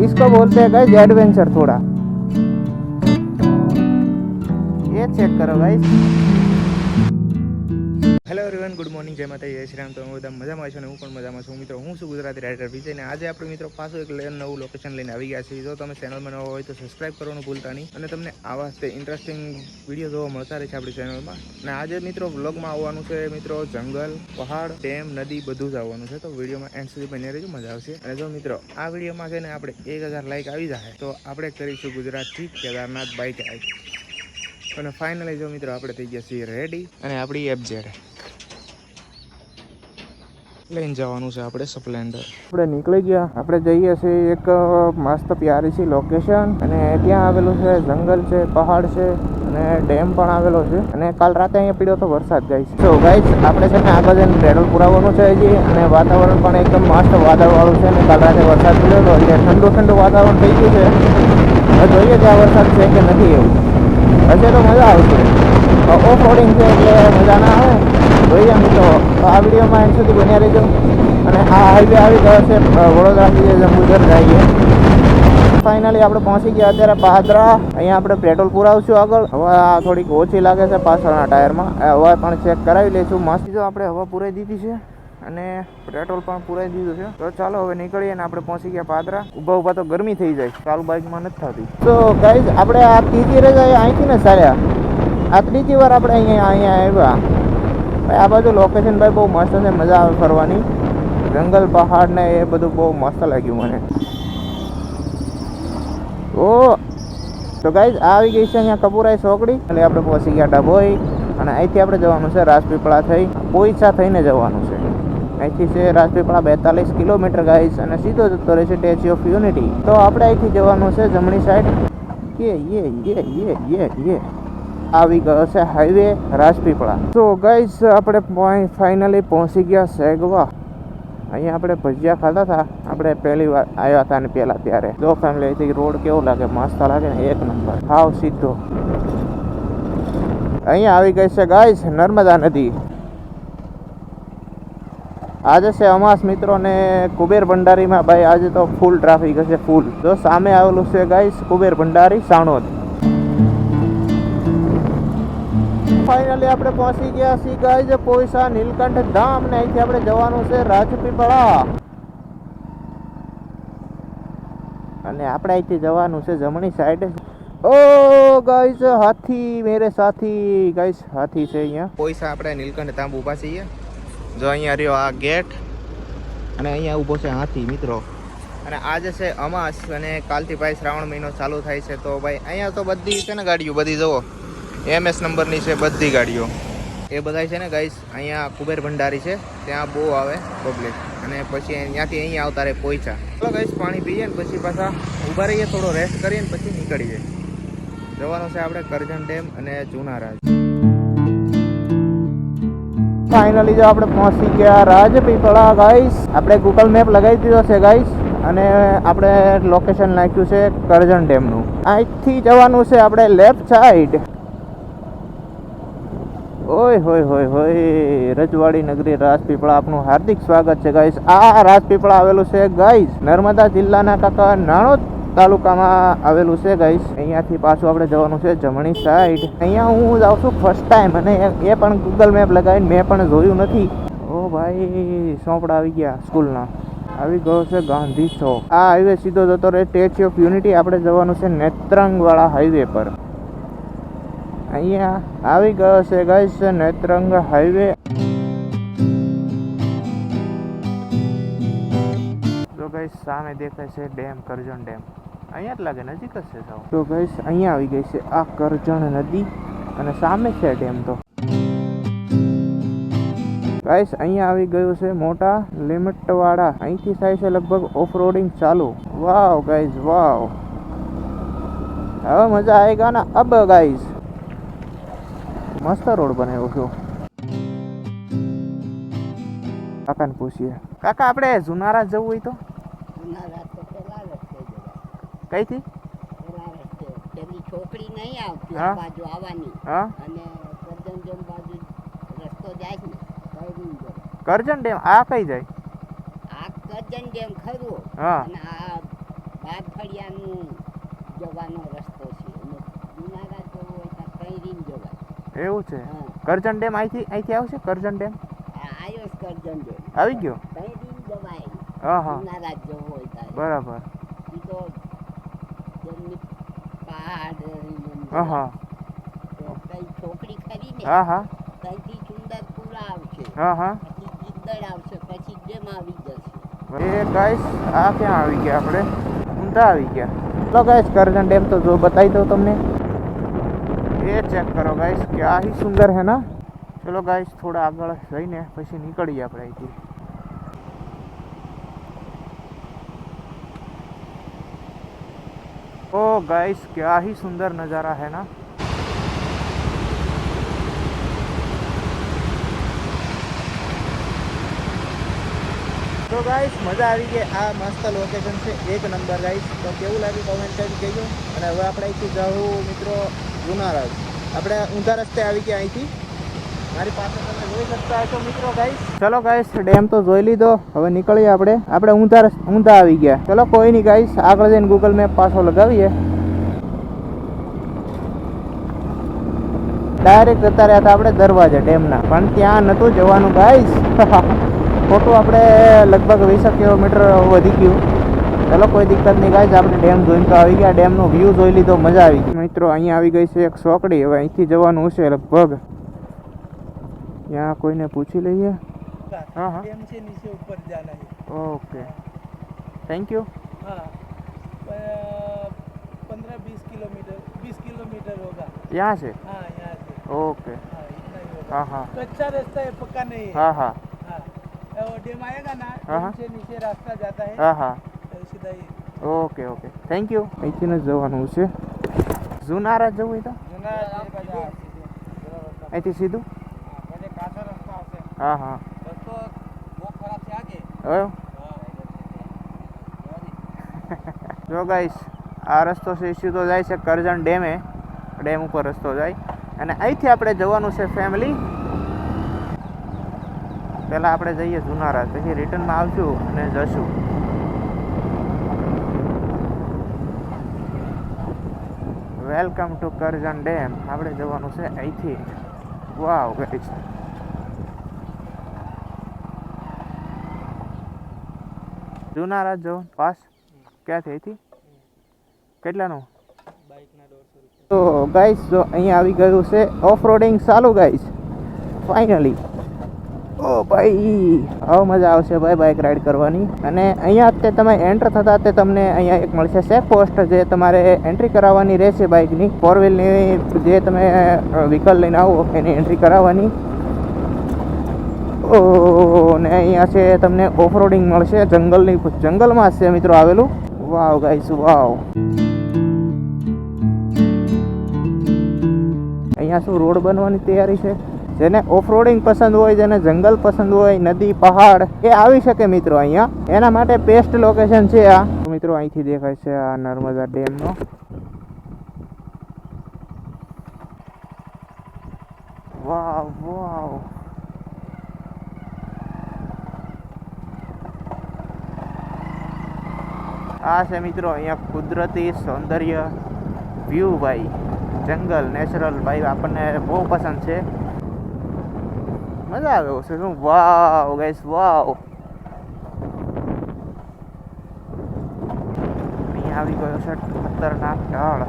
इसको बोलते हैं गाइस एडवेंचर थोड़ा। ये चेक करो guys. Hello everyone, good morning, જય માતા, જય શ્રી રામ। તો હું બધા મજામાં છું અને હું પણ મજામાં છું મિત્રો। હું છું ગુજરાતી રાઇડર વિજય ને આજે આપણે મિત્રો પાછું એક નવું લોકેશન લઈને આવી ગયા છીએ। જો તમે ચેનલમાં નવા હોય તો સબસ્ક્રાઇબ કરવાનું ભૂલતા નહીં અને તમને આવા તે ઇન્ટરેસ્ટિંગ વિડીયો જોવા મળતા રહે છે આપણી ચેનલમાં। અને આજે મિત્રો વ્લોગમાં આવવાનું છે મિત્રો જંગલ, પહાડ, ડેમ, નદી બધું જ આવવાનું છે। તો વિડીયોમાં એન્ડ સુધી બની રહેજો, મજા આવશે। અને જો મિત્રો આ વિડીયોમાં છે ને આપણે 1000 લાઇક આવી જાય તો આપણે કરીશું ગુજરાતથી કેદારનાથ બાઇક રાઇડ। અને ફાઇનલી જો મિત્રો આપણે થઈ ગયા છીએ રેડી અને આપણી FZ લઈને જવાનું છે આપણે સ્પ્લેન્ડર। આપણે નીકળી ગયા, આપણે જઈએ છીએ એક મસ્ત પ્યારી છે લોકેશન અને ત્યાં આવેલું છે જંગલ છે, પહાડ છે અને ડેમ પણ આવેલો છે। અને કાલ રાતે અહીંયા પડ્યો તો વરસાદ ગાઈસ। તો ગાઈસ આપણે છે ને આગળ જઈને પેટ્રોલ પુરાવવાનું છે હજી અને વાતાવરણ પણ એકદમ મસ્ત વાદળવાળું છે અને કાલ રાતે વરસાદ પડ્યો તો એટલે ઠંડુ ઠંડુ વાતાવરણ થઈ ગયું છે। હવે જોઈએ કે આ વરસાદ છે કે નથી એવું, હશે તો મજા આવશે। ઓફ રોડિંગ છે એટલે મજા ના આવે। જોઈએ મિત્રો તો આ વિડીયોમાં એન્ડ સુધી બન્યા રહેજો। અને આ હાઈવે આવી ગયો છે વડોદરાથી જંબુસર જઈએ। ફાઇનલી આપણે પહોંચી ગયા અત્યારે પાદરા। અહીંયા આપણે પેટ્રોલ પુરાવશું આગળ। હવા થોડીક ઓછી લાગે છે પાછળના ટાયરમાં, હવા પણ ચેક કરાવી લઈશું મસ્ત। જો આપણે હવા પુરાઈ દીધી છે અને પેટ્રોલ પણ પુરાઈ દીધું છે। તો ચાલો હવે નીકળીએ અને આપણે પહોંચી ગયા પાદરા। ઊભા ઊભા તો ગરમી થઈ જાય, ચાલુ બાઇકમાં નથી થતી। તો ગાઈઝ આપણે આ ત્રીજી રજા અહીંથી ને ચાલ્યા, આ ત્રીજી વાર આપણે અહીંયા આવ્યા ભાઈ। આ બાજુ લોકેશન ભાઈ બહુ મસ્ત છે, મજા આવે ફરવાની, જંગલ પહાડ ને એ બધું બહુ મસ્ત લાગ્યું મને। ઓ તો ગાઈઝ આવી ગઈ છે અહીંયા કપૂરાઈ ચોકડી એટલે આપણે પહોંચી ગયા ડભોઈ અને અહીંથી આપણે જવાનું છે રાજપીપળા થઈ પોઈચા થઈને જવાનું છે। અહીંથી છે રાજપીપળા 42 કિલોમીટર ગાઈઝ અને સીધો જતો રહેશે સ્ટેચ્યુ ઓફ યુનિટી। તો આપણે અહીંથી જવાનું છે જમણી સાઈડ। યે આવી ગયો છે હાઈવે રાજપીપળા। તો ગાઈસ આપણે ફાઇનલી પહોંચી ગયા સેગવા। અહીંયા આપણે ભજીયા ખાધા હતા આપણે પહેલી વાર આવ્યા હતા ને પહેલા ત્યારે। જો ફેમિલીથી રોડ કેવો લાગે, મસ્ત લાગે ને, એક નંબર હાવ સીધો। અહીંયા આવી ગઈ છે ગાઈસ નર્મદા નદી। આજે છે અમાસ મિત્રો ને કુબેર ભંડારીમાં ભાઈ આજે તો ફૂલ ટ્રાફિક હશે, ફૂલ। જો સામે આવેલું છે ગાઈસ કુબેર ભંડારી સાણોદ। ફાઇનલી આપણે પહોંચી ગયા છીએ ગાઈઝ પોઈચા નીલકંઠ ધામ ને અહીંથી આપણે જવાનું છે રાજપીપળા અને આપણે અહીંથી જવાનું છે જમણી સાઈડ। ઓ ગાઈઝ હાથી મેરે સાથી, ગાઈઝ હાથી છે અહીંયા પોઈચા આપણે નીલકંઠ ધામ ઊભા છીએ। જો અહીંયા રહ્યો આ ગેટ અને અહીંયા ઊભો છે હાથી મિત્રો। અને આજે છે અમાસ અને કાલથી ભાઈ શ્રાવણ મહિનો ચાલુ થાય છે। તો ભાઈ અહીંયા તો બધી છે ને ગાડીઓ બધી જુઓ MS નંબરની છે બધી ગાડીઓ, એ બધા છે ને ગાઈસ અહીંયા કુબેર ભંડારી છે ત્યાં બહુ આવે પબ્લિક અને પછી ત્યાંથી અહીંયા આવતા રહે પોઈચા। ચાલો ગાઈસ પાણી પીએ ને પછી પાછા ઊભા રહીએ, થોડો રેસ્ટ કરીએ ને પછી નીકળીએ। જવાનું છે આપણે કરજણ ડેમ અને જુનારાજ। ફાઇનલી જો આપણે પહોંચી ગયા રાજપીપળા ગાઈસ। આપણે ગૂગલ મેપ લગાવી દીધો છે ગાઈસ અને આપણે લોકેશન નાખ્યું છે કરજણ ડેમનું। અહીંથી જવાનું છે આપણે લેફ્ટ સાઈડ। ઓય હોય રજવાડી નગરી રાજપીપળા, આપનું હાર્દિક સ્વાગત છે ગાઈસ। આ રાજપીપળા આવેલું છે ગાઈસ નર્મદા જિલ્લાના કાકા નાણોદ તાલુકામાં આવેલું છે ગાઈસ। અહીંયાથી પાછું આપણે જવાનું છે જમણી સાઈડ। અહીંયા હું જાઉં છું ફર્સ્ટ ટાઈમ અને એ પણ ગૂગલ મેપ લગાવીને મેં પણ જોયું નથી। ઓ ભાઈ સોંપડા આવી ગયા સ્કૂલના, આવી ગયો છે ગાંધી ચોક। આ હાઈવે સીધો જતો રહે સ્ટેચ્યુ ઓફ યુનિટી। આપણે જવાનું છે નેત્રંગ વાળા હાઈવે પર। અહીંયા આવી ગયો છે ગાઈસ નેત્રંગ હાઈવે। તો ગાઈસ સામે દેખાય છે ડેમ, કરજણ ડેમ, અહીંયા જ લાગે, નજીક જ છે સાવ। તો ગાઈસ અહીંયા આવી ગઈ છે આ કરજણ નદી અને સામે છે ડેમ। તો ગાઈસ અહીંયા આવી ગયું છે મોટા લિમિટ વાળા, અહીંથી થાય છે લગભગ ઓફ રોડિંગ ચાલુ। વાવ ગાઈસ વાવ, હવે મજા આएगा ના અબ ગાઈસ। મસ્ત રોડ બનાવ્યો છો। કાકાને પૂછીએ, કાકા આપણે જુનારા જવું હોય તો કઈથી છોકરી નહીં આવતી આ બાજુ આવવાની અને કરજણ ડેમ બાજુ રસ્તો જાય ને કરજણ ડેમ આ કઈ જાય? આ કરજણ ડેમ ખરું હા અને આ બારફળિયાનું જવાનો રસ્તો છે અને જુનાગઢ જવું હોય તો કઈ જવાય. એવું છે. હા. કરજણ ડેમ અહીંથી આવશે? કરજણ ડેમ આયો કરજણ ડેમ આવી ગયો? કઈ જવાય. હા હા જુનાગઢ જવું હોય તો બરાબર. ઈ તો જેમની પહાડ હા હા કઈ છોકરી ખરી ને હા હા ત્યાંથી સુંદરપુરા આવશે, હા હા પછી ગીદડ આવશે, પછી ડેમ આવી જશે. એ ગાઈસ આ ક્યાં આવી ગયા? આપણે ઊંધા આવી ગયા. ચલો ગાઈસ કરજણ ડેમ તો જો બતાવી દઉં તમને. એ ચેક કરો ગાઈસ क्या ही सुंदर है ना. चलो गाइस थोड़ा આગળ જઈને પછી નીકળીએ આપણે અહીંથી. ओ गाइस क्या ही सुंदर नज़ारा है ना. તો ગાઈસ મજા આવી ગઈ. આ મસ્ત લોકેશન છે, એક નંબર ગાઈસ. તો કેવું લાગ્યું કોમેન્ટ કરી કહેજો. અને હવે આપણે અહીંથી જવું મિત્રો જુનાગઢ. આપણે ઊંધા રસ્તે આવી ગયા અહીંથી. મારી પાસે તમે જોઈ શકતા હશો મિત્રો ગાઈસ. ચલો ગાઈસ ડેમ તો જોઈ લીધો, હવે નીકળીએ આપણે ઊંધા આવી ગયા. ચલો કોઈ નહીં ગાઈસ, આગળ જઈને ગૂગલ મેપ પાછો લગાવીએ. ડાયરેક્ટ જતા રહ્યા હતા આપણે દરવાજા ડેમના, પણ ત્યાં નહોતું જવાનું ગાઈસ. ખોટું આપણે લગભગ 20 કિલોમીટર વધી ગયું. ચલો કોઈ દિક્કત નહીં ગાઈસ, આપણે ડેમ જોઈને તો આવી ગયા. ડેમનો વ્યૂ જોઈ લીધો, મજા આવી ગઈ. મિત્રો અહીંયા આવી ગઈ છે એક ચોકડી. હવે અહીંથી જવાનું છે લગભગ. यहाँ कोई ने पूछी ली है. हाँ हाँ डैम से नीचे ऊपर जाना है. Okay thank you. हाँ 15-20 किलोमीटर 20 किलोमीटर होगा यहाँ से. हाँ यहाँ से. ओके हाँ इतना ही होगा. हाँ हाँ कच्चा रास्ता है, पक्का नहीं है. हाँ हाँ हाँ वो डैम आएगा ना, हाँ, डैम हाँ. से नीचे रास्ता जाता है. हाँ हाँ तो सीधा ही ઓકે ઓકે થેન્ક યુ. અહીંથી જ જવાનું છે. જુનારા જવું હોય તો અહીંથી સીધું. હા હા હવે જો ગાઈસ આ રસ્તો છે સીધો જાય છે કરજણ ડેમે. ડેમ ઉપર રસ્તો જાય અને અહીંથી આપણે જવાનું છે ફેમિલી. પહેલાં આપણે જઈએ જુનારા, પછી રિટર્નમાં આવશું અને જશું. Welcome to Karjan dam. આપણે જવાનું છે અહીંથી. વાવ ગાઈસ જુનારા જો પાસ ક્યાંથી અહીંથી કેટલાનું? બાઇકના 150 રૂપિયા. તો ગાઈસ જો અહીંયા આવી ગયું છે ઓફ રોડિંગ ચાલુ ગાઈસ ફાઇનલી. ઓ ભાઈ હવે મજા આવશે ભાઈ બાઇક રાઈડ કરવાની. અને અહીંયા તે તમે એન્ટર થતા તે તમને અહીંયા એક મળશે ચેક પોસ્ટ, જે તમારે એન્ટ્રી કરાવવાની રહેશે બાઇકની. 4 વ્હીલની જે તમે વ્હીકલ લઈને આવો એની એન્ટ્રી કરાવવાની. ઓ ને અહીંયા છે તમને ઓફ રોડિંગ મળશે. જંગલમાં છે મિત્રો આવેલું. વાવ ગાઈસ વાવ. અહીંયા શું રોડ બનવાની તૈયારી છે. જેને ઓફ રોડિંગ પસંદ હોય, જેને જંગલ પસંદ હોય, નદી પહાડ, એ આવી શકે મિત્રો અહીંયા. એના માટે બેસ્ટ લોકેશન છે આ. મિત્રો અહીંથી દેખાય છે આ નર્મદા ડેમનો. વાવ વાવ. આ છે મિત્રો અહીંયા કુદરતી સૌંદર્ય વ્યૂ ભાઈ. જંગલ નેચરલ ભાઈ આપણને બહુ પસંદ છે. મજા આવે છે શું. વાવ ગાઈસ વાવ. અહીંયા આવી ગયો છે ખતરનાક ઢાળ.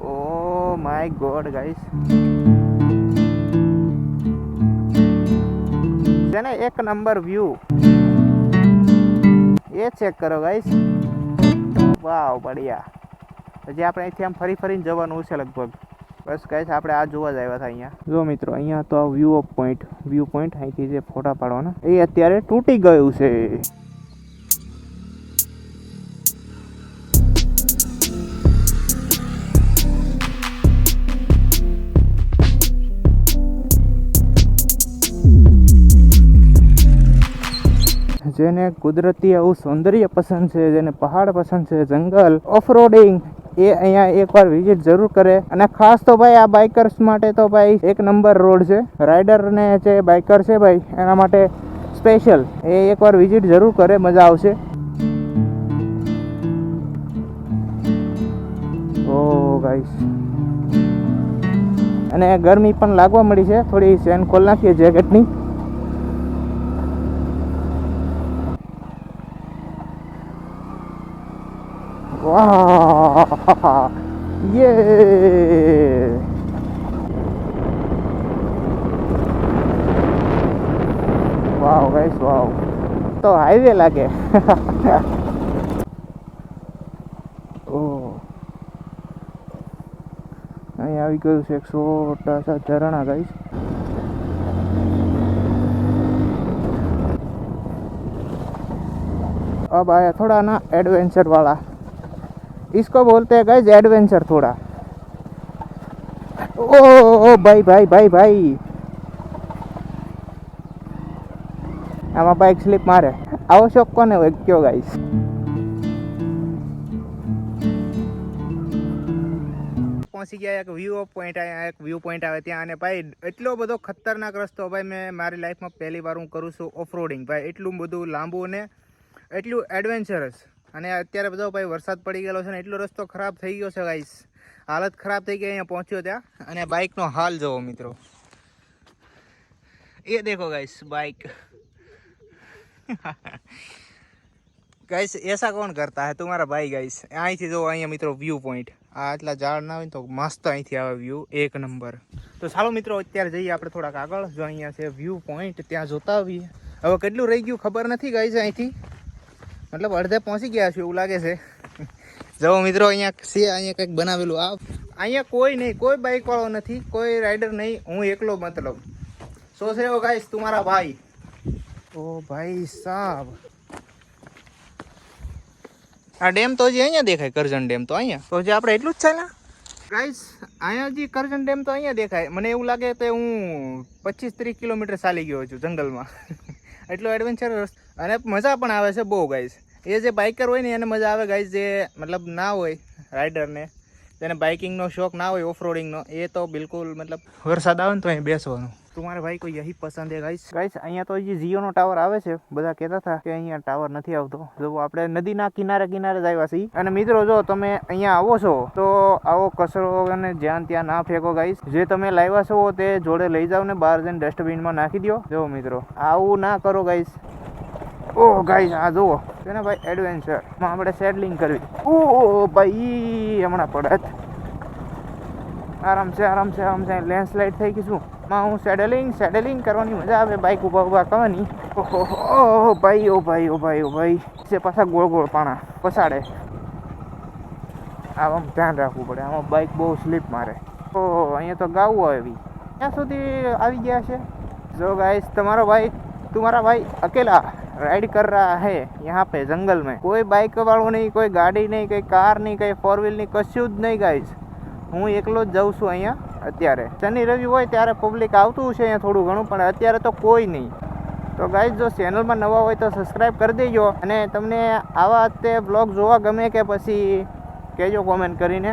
Oh my God guys. છે ને એક નંબર વ્યૂ. એ ચેક કરો ગાઈસ. વાવ બઢિયા. હજી આપણે અહીંથી આમ ફરીને જવાનું છે લગભગ. બસ ગાઈસ આપણે આ જોવા જ આવ્યા હતા અહીંયા. જો મિત્રો અહીંયા તો આ વ્યૂ પોઈન્ટ અહીંથી જે ફોટા પાડવાના એ અત્યારે તૂટી ગયું છે. જેને કુદરતી આવું સૌંદર્ય પસંદ છે, જેને પહાડ પસંદ છે, જંગલ, ઓફ રોડિંગ, એ અહીંયા એકવાર વિઝિટ જરૂર કરે. અને ખાસ તો ભાઈ આ બાઇકર્સ માટે તો ભાઈ એક નંબર રોડ છે. રાઇડરને જે બાઇકર છે ભાઈ એના માટે સ્પેશિયલ એ એકવાર વિઝિટ જરૂર કરે, મજા આવશે. ઓ ગાઈસ, અને ગરમી પણ લાગવા મળી છે. થોડી ચેન ખોલ નાખીએ જેકેટની. વાહ યે, વાવ ગાઈસ વાવ, તો હાઈવે લાગે. ઓ અહીં આવી ગયું છે એક છોટા સા ઝરણા ગાઈસ. अब आया थोड़ा ना एडवेंचर वाला, इसको बोलते हैं गाइस एडवेंचर थोड़ा. ओ भाई भाई भाई भाई, આમાં બાઇક સ્લીપ મારે. આવો શોખ કોને હોય કયો ગાઈસ? પહોંચી ગયા એક વ્યૂ પોઈન્ટ. અહીંયા એક વ્યૂ પોઈન્ટ આવે ત્યાં. અને ભાઈ એટલો બધો ખતરનાક રસ્તો ભાઈ, મેં મારી લાઈફમાં પહેલી વાર હું કરું છું ઓફરોડિંગ ભાઈ. એટલું બધું લાંબુ ને એટલું એડવેન્ચરસ. અને અત્યારે બધો ભાઈ વરસાદ પડી ગયેલો છે ને એટલો રસ્તો ખરાબ થઈ ગયો છે ગાઈસ. હાલત ખરાબ થઈ ગઈ અહીંયા પહોંચ્યો ત્યાં. અને બાઇકનો હાલ જોવો મિત્રો, એ દેખો ગાઈસ બાઇક. गाइस ऐसा कौन करता है? तुम्हारा भाई गाइस. અહીંથી જો અહીંયા મિત્રો વ્યૂ પોઈન્ટ. આ આટલા ઝાડ ના હોય તો મસ્ત અહીંથી આવે વ્યૂ એક નંબર. તો ચાલો મિત્રો અત્યારે જઈએ આપણે થોડાક આગળ. જો અહીંયા છે વ્યૂ પોઈન્ટ, ત્યાં જોતા આવીએ. હવે કેટલું રહી ગયું ખબર નથી ગાઈસ. અહીંથી મતલબ અડધે પહોંચી ગયા છે એવું લાગે છે. જો મિત્રો અહીંયા છે, અહીંયા કંઈક બનાવેલું. આ અહીંયા કોઈ નહીં, કોઈ બાઇક વાળો નથી, કોઈ રાઇડર નહીં, હું એકલો. મતલબ સોચ રહ્યો ગાઈસ तुम्हारा भाई. ઓ ભાઈ સાહેબ, આ ડેમ તો હજી અહીંયા દેખાય, કરજણ ડેમ તો અહીંયા. તો હજી આપણે એટલું જ છે ને ગાઈસ, અહીંયા હજી કરજણ ડેમ તો અહીંયા દેખાય. મને એવું લાગે કે હું 25-30 કિલોમીટર ચાલી ગયો છું જંગલમાં. એટલો એડવેન્ચરસ અને મજા પણ આવે છે બહુ ગાઈસ. એ જે બાઇકર હોય ને એને મજા આવે ગાઈસ. જે મતલબ ના હોય રાઇડરને, જેને બાઇકિંગનો શોખ ના હોય ઓફરોડિંગનો, એ તો બિલકુલ મતલબ વરસાદ આવે ને તો અહીં બેસવાનું. तुम्हारे भाई को यही पसंद है गाइस. गाइस અહીંયા તો હજી જીઓનો ટાવર આવે છે. બધા કહેતા હતા કે અહીંયા ટાવર નથી આવતો. જો આપણે નદીના કિનારે કિનારે જ આવ્યા છીએ. અને મિત્રો જો તમે અહીંયા આવો છો તો આવો કચરો અને જ્યાં ત્યાં ના ફેંકો ગાઈસ. જે તમે લાવ્યા છો તે જોડે લઈ જાવ ને બહાર જઈને ડસ્ટબિનમાં નાખી દો. જો મિત્રો આવું ના કરો ગાઈસ. ઓ ગાઈસ આ જુઓ છે ને ભાઈ એડવેન્ચરમાં આપણે સેડલિંગ કરવી. ઓ ભાઈ હમણાં પડત. આરામ છે આરામ છે આરામ છે. લેન્ડસ્લાઇડ થઈ ગઈ શું માં હું સેડલિંગ કરવાની મજા આવે. બાઇક ઊભા કરવાની. ઓહો ભાઈ ઓ ભાઈ ઓ ભાઈ ઓ ભાઈ છે. પાછા ગોળ ગોળ પાણા પસાડે. આમ ધ્યાન રાખવું પડે. આમાં બાઇક બહુ સ્લીપ મારે. ઓહો અહીંયા તો ગાવું આવી. ત્યાં સુધી આવી ગયા છે. જો ગાઈસ तुम्हारा भाई अकेला राइड कर रहा है यहाँ पे जंगल में. કોઈ બાઇક વાળો નહીં, કોઈ ગાડી નહીં, કોઈ કાર નહીં, કોઈ ફોર વ્હીલ નહીં, કશું જ નહીં ગાઈસ. હું એકલો જ જાઉં છું અહીંયા અત્યારે. શનિ રવિ હોય ત્યારે પબ્લિક આવતું છે અહીંયા થોડું ઘણું, પણ અત્યારે તો કોઈ નહીં. તો ગાઈઝ જો ચેનલમાં નવા હોય તો સબસ્ક્રાઈબ કરી દેજો. અને તમને આવા તે બ્લોગ જોવા ગમે કે પછી કહેજો કોમેન્ટ કરીને.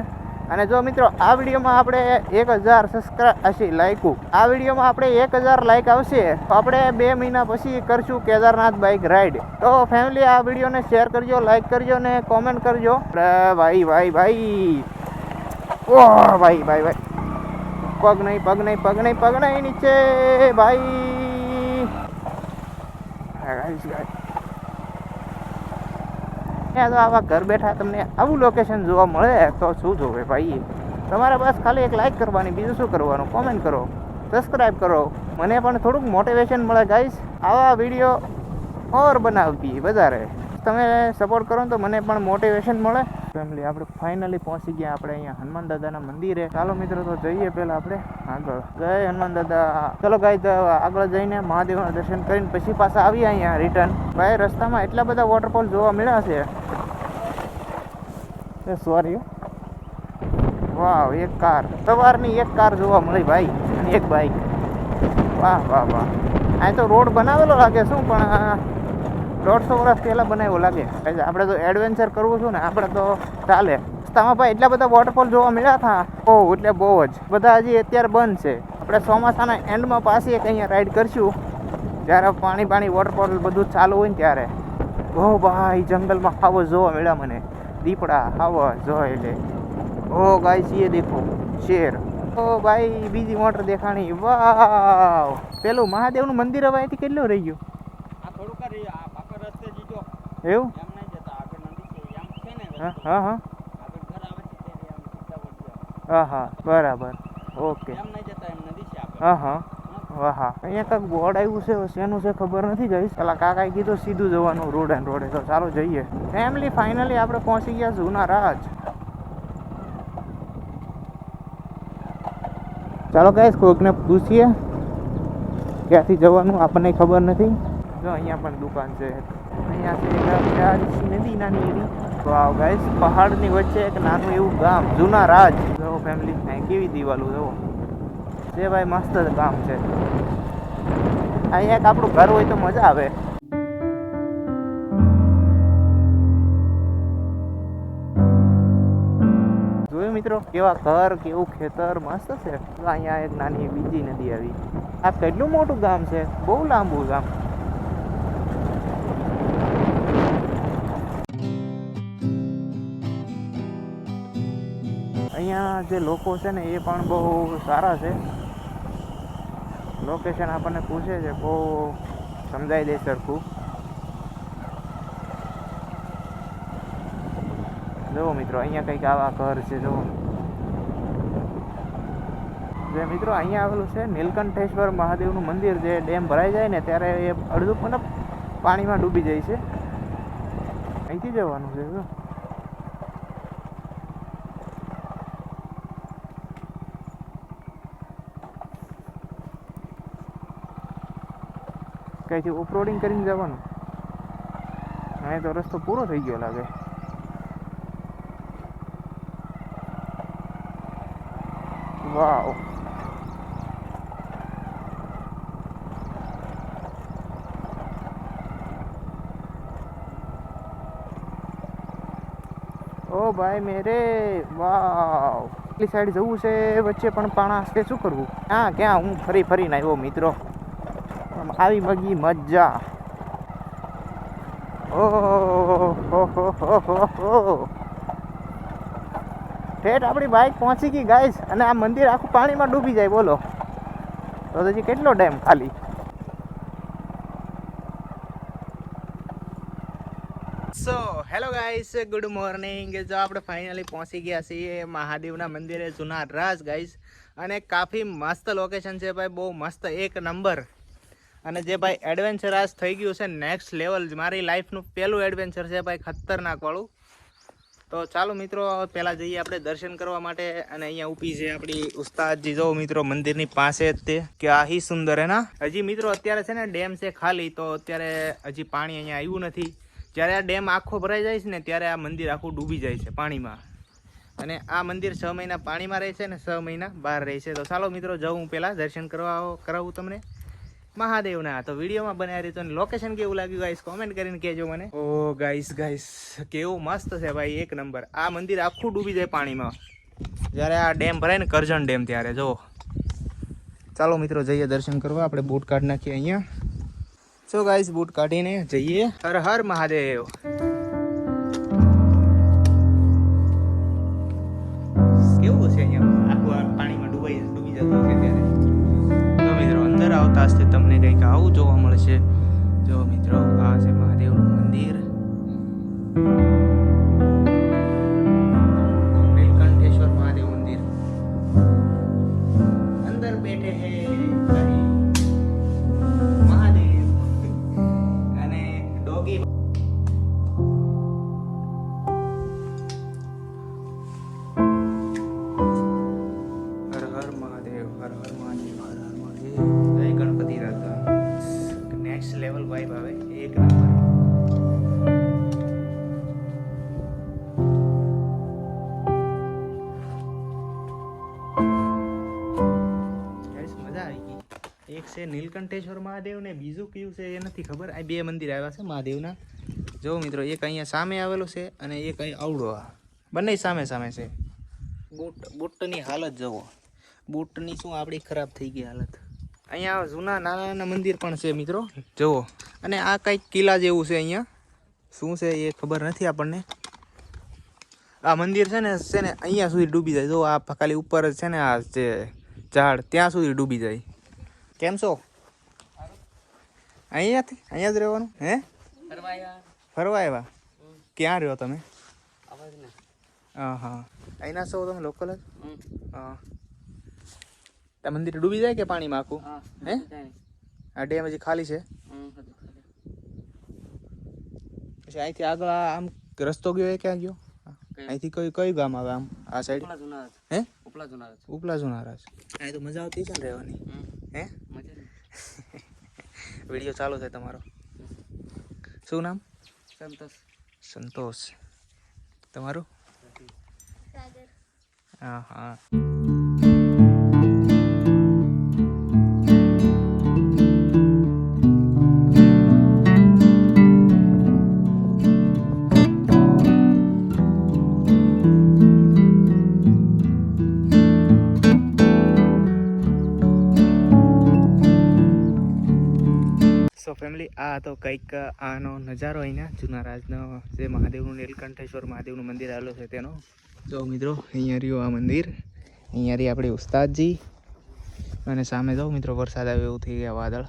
અને જો મિત્રો આ વિડીયોમાં આપણે 1000 સબસ્ક્રાઈબ લાઈક, આ વિડીયોમાં આપણે 1000 લાઈક આવશે તો આપણે 2 મહિના પછી કરશું કેદારનાથ બાઇક રાઈડ. તો ફેમિલી આ વિડીયોને શેર કરજો, લાઈક કરજો અને કોમેન્ટ કરજો. ભાઈ ભાઈ ભાઈ ઓહ ભાઈ ભાઈ ભાઈ પગ નહીં પગ નહીં પગ નહીં પગ નહીં નીચે ભાઈ. તો આવા ઘર બેઠા તમને આવું લોકેશન જોવા મળે તો શું જોવે ભાઈ. તમારે બસ ખાલી એક લાઈક કરવાની, બીજું શું કરવાનું? કોમેન્ટ કરો, સબસ્ક્રાઈબ કરો. મને પણ થોડુંક મોટિવેશન મળે ગાઈસ આવા વિડીયો ઓર બનાવતી વધારે. તમે સપોર્ટ કરો તો મને પણ મોટિવેશન મળે. ફેમિલી આપણે ફાઇનલી પહોંચી ગયા આપણે અહીંયા હનુમાન દાદાના મંદિરે. ચાલો મિત્રો તો જઈએ પહેલાં આપણે આગળ. જય હનુમાન દાદા. ચલો ગાઈસ આગળ જઈને મહાદેવના દર્શન કરીને પછી પાછા આવીએ અહીંયા રિટર્ન. ભાઈ રસ્તામાં એટલા બધા વોટરફોલ જોવા મળ્યા છે. સોરી વાહ, એક કાર સવારની એક કાર જોવા મળી ભાઈ, અને એક બાઇક. વાહ વાહ વાહ. અહીં તો રોડ બનાવેલો લાગે શું, પણ 150 વર્ષ પહેલાં બનાવ્યો લાગે. આપણે તો એડવેન્ચર કરવું છું ને આપણે તો ચાલે. રસ્તામાં ભાઈ એટલા બધા વોટરફોલ જોવા મળ્યા હતા બહુ એટલે બહુ જ બધા હજી અત્યારે બંધ છે. આપણે ચોમાસાના એન્ડમાં પાછી એક અહીંયા રાઈડ કરશું જ્યારે પાણી વોટરફોલ બધું ચાલુ હોય ને ત્યારે. ઓ ભાઈ જંગલમાં ખાવો જોવા મળ્યા મને દીપડા ખાવા જો એટલે. ઓ ગાઈસ ये देखो શેર. ઓ ભાઈ બીજી મોટર દેખાણી. વાવ પેલું મહાદેવનું મંદિર હવે અહીંથી કેટલું રહી ગયું? આ થોડું કરી આ પાકર રસ્તે જીજો એવું? એમ નહીં જતા આગળ નદી છે એમ છે ને હા હા હા આગળ ઘર આવે છે ત્યારે આમ સીધા વળી હા હા બરાબર ઓકે. એમ નહીં જતા એમ નદી છે આગળ. હા હા વાહ હા અહીંયા કંઈક બોર્ડ આવ્યું છે શેનું છે ખબર નથી ગઈ. પેલા કાકાએ કીધું સીધું જવાનું રોડ એન્ડ રોડે. તો ચાલો જઈએ ફેમિલી. ફાઇનલી આપણે પહોંચી ગયા જૂના રાજ. ચાલો ગાઈસ કોઈકને પૂછીએ ક્યાંથી જવાનું આપણને ખબર નથી. જો અહીંયા પણ દુકાન છે. અહીંયા છે નદી નાની એવી. વાવ ગાઈસ પહાડની વચ્ચે એક નાનું એવું ગામ જૂના રાજ. જો ફેમિલી અહીં કેવી દિવાલો જુઓ છે ભાઈ મસ્ત ગામ છે. અહીંયા એક આપણું ઘર હોય તો મજા આવે. જોયું મિત્રો કેવા ઘર કેવું ખેતર મસ્ત છે. અહીંયા એક નાની બીજી નદી આવી. આ કેટલું મોટું ગામ છે બહુ લાંબુ ગામ. અહીંયા જે લોકો છે ને એ પણ બહુ સારા છે. લોકેશન આપણને પૂછે છે બહુ સમજાઈ દે સરખું. જુઓ મિત્રો અહીંયા કંઈક આવા ઘર છે. જુઓ જે મિત્રો અહીંયા આવેલું છે નીલકંઠેશ્વર મહાદેવનું મંદિર. જે ડેમ ભરાઈ જાય ને ત્યારે એ અડધું મતલબ પાણીમાં ડૂબી જાય છે. અહીંથી જવાનું છે. જો કઈથી ઓફરોડિંગ કરીને જવાનું. અહીં તો રસ્તો પૂરો થઈ ગયો લાગે. વાવ ઓ ભાઈ મેરે વાવ. એટલી સાઈડ જવું છે વચ્ચે પણ પાણા હશે શું કરવું. હા ક્યાં હું ફરીને આવ્યો મિત્રો. આવી મગી મજા. ઓહો ઠેઠ આપણી બાઇક પહોંચી ગઈ ગાઈસ. અને આ મંદિર આખું પાણીમાં ડૂબી જાય બોલો તો હજી કેટલો ટાઈમ ખાલી. So hello guys good morning. જો આપણે ફાઇનલી પહોંચી ગયા છીએ મહાદેવના મંદિરે જૂના રાજ ગાઈસ. અને કાફી મસ્ત લોકેશન છે ભાઈ બહુ મસ્ત એક નંબર. અને જે ભાઈ એડવેન્ચર આજ થઈ ગયું છે નેક્સ્ટ લેવલ. મારી લાઈફનું પહેલું એડવેન્ચર છે ભાઈ ખતરનાક વાળું. તો ચાલો મિત્રો પહેલાં જઈએ આપણે દર્શન કરવા માટે. અને અહીંયા ઊભી છે આપણી ઉસ્તાદજી. જો મિત્રો મંદિરની પાસે જ તે ક્યાં હી સુંદર હે ના. હજી મિત્રો અત્યારે છે ને ડેમ છે ખાલી તો અત્યારે હજી પાણી અહીંયા આવ્યું નથી. જ્યારે આ ડેમ આખો ભરાઈ જાય છે ને ત્યારે આ મંદિર આખું ડૂબી જાય છે પાણીમાં. અને આ મંદિર 6 મહિના પાણીમાં રહે છે ને 6 મહિના બહાર રહે છે. તો ચાલો મિત્રો જાઉં પહેલાં દર્શન કરાવું તમને મહાદેવના. તો વિડીયોમાં બનાવી રહ્યો. અને લોકેશન કેવું લાગ્યું ગાઈસ કોમેન્ટ કરીને કહેજો મને. ઓ ગાઈસ કેવું મસ્ત છે ભાઈ એક નંબર. આ મંદિર આખું ડૂબી જાય પાણીમાં જ્યારે આ ડેમ ભરાય ને કરજણ ડેમ ત્યારે. જો ચાલો મિત્રો જઈએ દર્શન કરવા. આપણે બૂટ કાઢી નાખીએ અહીંયા. સો ગાઈસ બૂટ કાઢીને જઈએ. હર હર મહાદેવ. કેવું છે અહીંયા આખું પાણીમાં ડૂબી જતું છે ત્યારે. તો મિત્રો અંદર આવતા હશે તમને કંઈક આવું જોવા મળશે. જો મિત્રો આ છે મહાદેવનું મંદિર. નીલકંઠેશ્વર મહાદેવ મંદિર. અંદર બેઠે હે મહાદેવ અને ડોગી. હર હર મહાદેવ હર હર મહાદેવ હર હર મહાદેવ. જય ગણપતિ દાદા. નેક્સ્ટ લેવલ વાઇબ આવે એક નંબર. મજા આવી ગઈ. એક છે નીલકંઠેશ્વર મહાદેવ ને બીજું કયું છે એ નથી ખબર. આ બે મંદિર આવ્યા છે મહાદેવના. જો મિત્રો એક અહીંયા સામે આવેલું છે અને એક અહીં આવડો. બંને સામે સામે છે. બૂટની હાલત જુઓ, બૂટની શું આપણી ખરાબ થઈ ગઈ હાલત. અહીંયા જૂના નાના નાના મંદિર પણ છે મિત્રો જુઓ. અને આ કંઈક કિલ્લા જેવું છે અહીંયા, શું છે એ ખબર નથી આપણને. આ મંદિર છે ને અહીંયા સુધી ડૂબી જાય. જો આ ખાલી ઉપર જ છે ને આ જે ઝાડ ત્યાં સુધી ડૂબી જાય. કેમ છો? અહીંયા જ રહેવાનું હે? ફરવા આવ્યા? ક્યાં રહ્યો તમે? હા હા, અહીંના છો તમે લોકલ જ? હા. આ મંદિર ડૂબી જાય કે પાણીમાં આખું? હે? આ ડેમ હજી ખાલી છે? પછી અહીંથી આગળ આમ રસ્તો ગયો એ ક્યાં ગયો? અહીંથી કયું ગામ આવે આમ આ સાઈડ? હે? ઉપલા જુનારાજ. અહીં તો મજા આવતી છે ને રહેવાની? હે? વિડીયો ચાલુ છે તમારો. શું નામ? સંતોષ. તમારું? હા હા. સો ફેમિલી, આ તો કંઈક આનો નજારો અહીંયા જુનારાજનો જે મહાદેવનું નીલકંઠેશ્વર મહાદેવનું મંદિર આવેલું છે તેનો. જો મિત્રો અહીંયા રહ્યું આ મંદિર, અહીંયા રહી આપણી ઉસ્તાદજી. અને સામે જો મિત્રો વરસાદ આવે એવું થઈ ગયા વાદળ.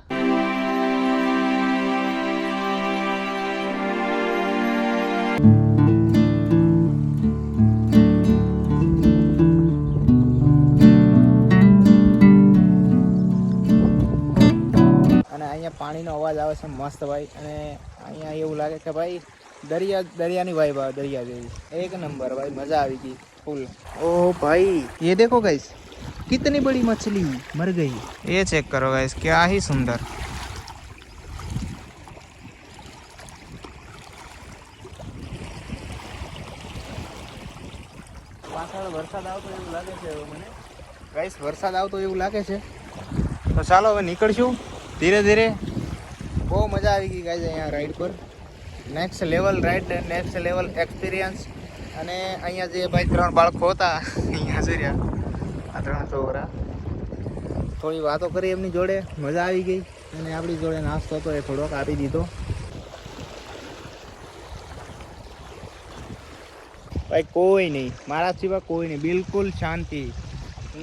પાણીનો અવાજ આવે છે મસ્ત ભાઈ. અને અહીંયા એવું લાગે કે ભાઈ દરિયાની વાઇબ આવે, દરિયા જેવી. એક નંબર ભાઈ, મજા આવી ગઈ ફૂલ. ઓહ ભાઈ, ये देखो गाइस, कितनी बड़ी मछली मर गई. ये चेक करो गाइस, क्या ही सुंदर. પાછળ વરસાદ આવતો એવું લાગે છે મને ગાઈસ, વરસાદ આવતો એવું લાગે છે. તો ચાલો હવે નીકળશું ધીરે ધીરે. બહુ મજા આવી ગઈ ગાઈસ અહીંયા રાઈડ પર. Next level ride, next level experience. અને અહીંયા જે ભાઈ 3 બાળકો હતા અહીંયા જોઈ આ 3 છોકરા, થોડી વાતો કરી એમની જોડે, મજા આવી ગઈ. અને આપણી જોડે નાસ્તો હતો એ થોડોક આપી દીધો. ભાઈ કોઈ નહીં, મારા સિવાય કોઈ નહીં, બિલકુલ શાંતિ.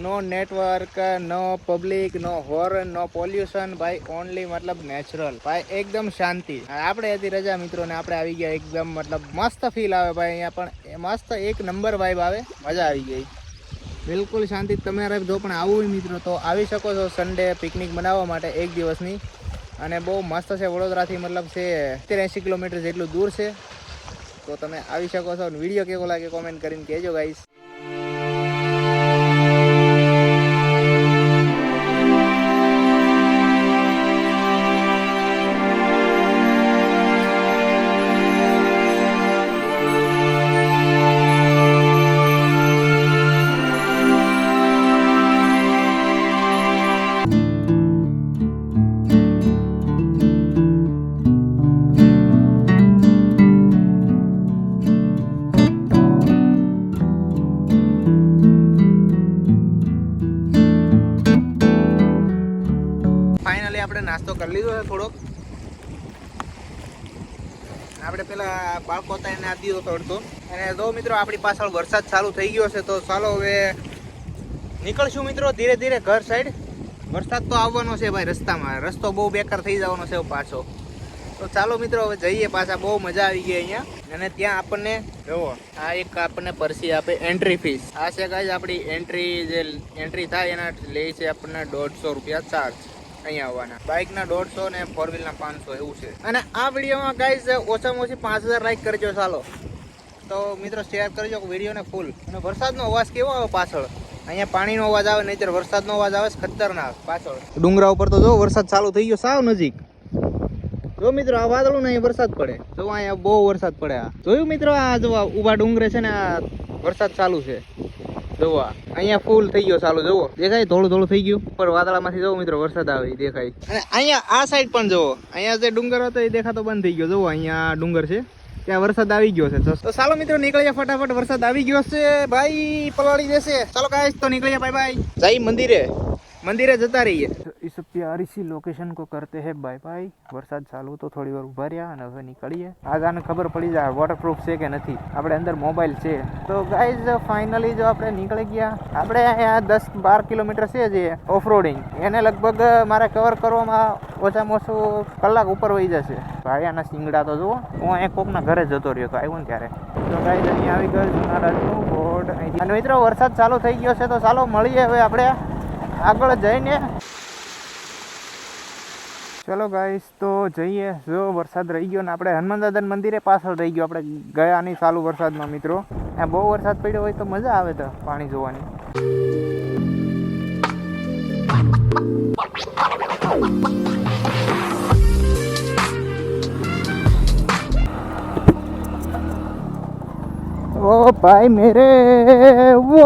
નો નેટવર્ક, નો પબ્લિક, નો હોર્ન, નો પોલ્યુશન ભાઈ, ઓનલી મતલબ નેચરલ ભાઈ, એકદમ શાંતિ. આપણે હતી રજા મિત્રો ને આપણે આવી ગયા એકદમ મતલબ મસ્ત ફીલ આવે ભાઈ. અહીંયા પણ મસ્ત એક નંબર વાઇબ આવે, મજા આવી ગઈ, બિલકુલ શાંતિ. તમારે જો પણ આવવું હોય મિત્રો તો આવી શકો છો સન્ડે પિકનિક બનાવવા માટે 1 દિવસની. અને બહુ મસ્ત છે, વડોદરાથી મતલબ છે 70-80 કિલોમીટર જેટલું દૂર છે. તો તમે આવી શકો છો. વિડીયો કેવો લાગે કોમેન્ટ કરીને કહેજો ગાઈસ. આપણે નાસ્તો કરી લીધો છે થોડોક. આપણે પેલા બાળકો હતા એને આપી દીધો અડધો. અને જો મિત્રો આપણી પાછળ વરસાદ ચાલુ થઈ ગયો છે. તો ચાલો હવે નીકળશું મિત્રો ધીરે ધીરે ઘર સાઈડ. વરસાદ તો આવવાનો છે ભાઈ રસ્તામાં, રસ્તો બહુ બેકાર થઈ જવાનો છે પાછો. તો ચાલો મિત્રો હવે જઈએ પાછા. બહુ મજા આવી ગઈ અહીંયા. અને ત્યાં આપણને જુઓ આ એક આપણને પરસી આપે એન્ટ્રી ફીસ. આ છે ગાઈઝ આપણી એન્ટ્રી થાય એના લે છે આપણને 150 રૂપિયા ચાર્જ અહીંયા આવવાના. બાઇકના 150 ને 4 વ્હીલના 500 એવું છે. અને આ વિડીયોમાં ગાઈઝ ઓછામાં ઓછી 5000 લાઈક કરજો ચાલો. તો મિત્રો શેર કરજો વિડીયોને ફૂલ. અને વરસાદનો અવાજ કેવો આવે પાછળ, અહીંયા પાણીનો અવાજ આવે, નહીંતર વરસાદનો અવાજ આવે ખતરનાક પાછળ. ડુંગરા ઉપર તો જો વરસાદ ચાલુ થઈ ગયો સાવ નજીક. જો મિત્રો આ વાદળું ને અહીં વરસાદ પડે, જો અહીંયા બહુ વરસાદ પડે. આ જોયું મિત્રો, આ જો ઊભા ડુંગરે છે ને આ વરસાદ ચાલુ છે. જોવો અહીંયા ફૂલ થઈ ગયો ચાલુ, જોવો દેખાય થોડું થોડું થઈ ગયું. ઉપર વાદળામાંથી જોવો મિત્રો વરસાદ આવે દેખાય. અને અહીંયા આ સાઈડ પણ જોવો, અહીંયા જે ડુંગર હતો એ દેખાતો બંધ થઈ ગયો. જોવો અહીંયા ડુંગર છે ત્યાં વરસાદ આવી ગયો છે. તો ચાલો મિત્રો નીકળીએ ફટાફટ, વરસાદ આવી ગયો છે ભાઈ, પલળી જશે. ચાલો ગાઈસ તો નીકળીએ, બાય બાય. જઈ મંદિરે જતા રહીએ. इस प्यारी सी लोकेशन को करते हैं बाय बाय. વરસાદ ચાલુ તો થોડી વાર ઉભા રહ્યા અને હવે નીકળીએ. આગાને ખબર પડી જાય વોટરપ્રૂફ છે કે નથી. આપણે અંદર મોબાઈલ છે. તો ગાઈઝ ફાઇનલી જો આપણે નીકળી ગયા. આપણે અહીંયા 10-12 કિલોમીટર છે જે ઓફ રોડિંગ, એને લગભગ મારે કવર કરવામાં ઓછામાં ઓછું કલાક ઉપર વહી જશે. ભાઈ આના સિંગડા તો જુઓ. હું અહીંયા કોકના ઘરે જતો રહ્યો તો આવ્યો ને ત્યારે. તો ગાઈઝ અહીંયા આવી ગયો જૂના રાજનું બોર્ડ. અને મિત્રો વરસાદ ચાલુ થઈ ગયો છે તો ચાલો મળીએ હવે આપણે આગળ જઈને. ચલો ગાઈસ તો જઈએ. જો વરસાદ રહી ગયો ને આપણે હનુમાન દાદા મંદિરે પાછળ રહી ગયો આપણે ગયા નહીં ચાલુ વરસાદમાં મિત્રો. ત્યાં બહુ વરસાદ પડ્યો હોય તો મજા આવે તો પાણી જોવાની. ઓ ભાઈ મેરે વો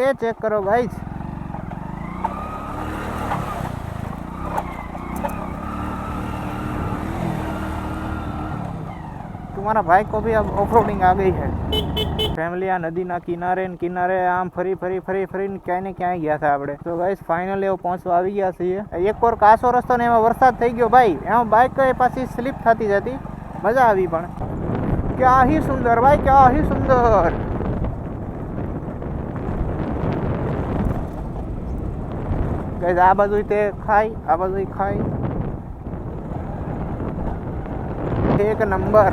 એ ચેક કરો ગાઈસ. तुम्हारा भाई को भी अब ऑफ रोडिंग आ गई है. फैमिली आ नदीना કિનારે ને કિનારે આમ ફરી ફરીને ક્યાંય ને ક્યાંય ગયા હતા આપણે. તો ગાઈસ ફાઇનલી હવે પહોંચવા આવી ગયા છીએ. એક ઓર કાસો રસ્તો ને એમાં વરસાદ થઈ ગયો ભાઈ. એમાં બાઇક પાછી સ્લીપ થતી જતી. મજા આવી પણ. ક્યાં હી સુંદર ભાઈ, ક્યાં હી સુંદર. ગાઈસ આ બાજુ તે ખાઈ, આ બાજુ ખાઈ. एक नंबर.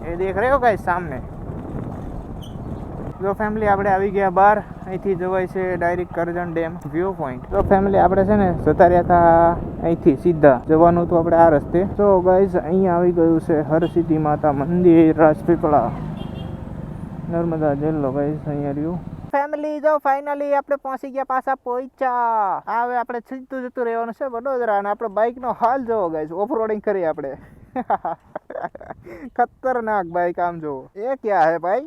ये देख रहे हो गाइस सामने. જો ફેમિલી આપણે આવી ગયા બહાર. અહીંથી જવાય છે direct Karjan dam view point. તો ફેમિલી આપણે છે ને જતા રહ્યા હતા અહીંથી સીધા જવાનું તો આપણે આ રસ્તે. તો ગાઈસ અહીંયા આવી ગયું છે હરસિદ્ધિ માતા મંદિર, રાજપીપળા, નર્મદા જિલ્લો. ગાઈસ અહીંયા રહ્યું ફેમિલી. જો ફાઇનલી આપણે પહોંચી ગયા, પાછા પહોંચ્યા. હવે આપણે સીધું જતું રહેવાનું છે વડોદરા. અને આપણે બાઇકનો હાલ જોવો ગાઈસ, ઓફ રોડિંગ કરીએ આપણે. ખતરનાક બાઇક આમ જોવો. એ ક્યાં હે ભાઈ.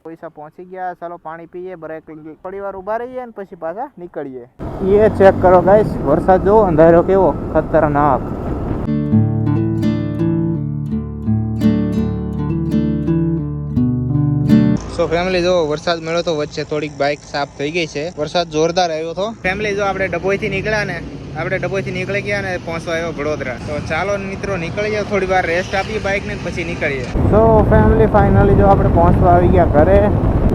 પૈસા પહોંચી ગયા. ચાલો પાણી પીએ, બ્રેક થોડી વાર ઉભા રહીએ અને પછી પાછા નીકળીએ. એ ચેક કરો ગાઈસ, વરસાદ જોવો અંધારો કેવો ખતરનાક. સો ફેમિલી જો વરસાદ મળ્યો તો વચ્ચે થોડીક બાઇક સાફ થઈ ગઈ છે. વરસાદ જોરદાર આવ્યો હતો. ફેમિલી જો આપણે ડભોઈથી નીકળ્યા ને, આપણે ડભોઈથી નીકળી ગયા ને પહોંચવા આવ્યો વડોદરા. તો ચાલો મિત્રો નીકળીએ, થોડી વાર રેસ્ટ આપીએ બાઇક ને પછી નીકળીએ. સો ફેમિલી ફાઇનલી જો આપણે પહોંચવા આવી ગયા ઘરે.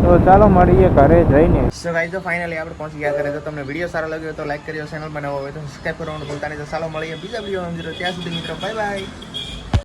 તો ચાલો મળીએ ઘરે જઈને. સો ગાઈસ જો ફાઇનલી આપણે પહોંચી ગયા ઘરે. તો તમને વિડીયો સારો લાગ્યો તો લાઈક કરજો, ચેનલ બનાવો હોય તો સબસ્ક્રાઇબ કરવાનું ભૂલતા નહીં. તો ચાલો મળીએ બીજા વિડીયો. ત્યાં સુધી મિત્રો બાય બાય.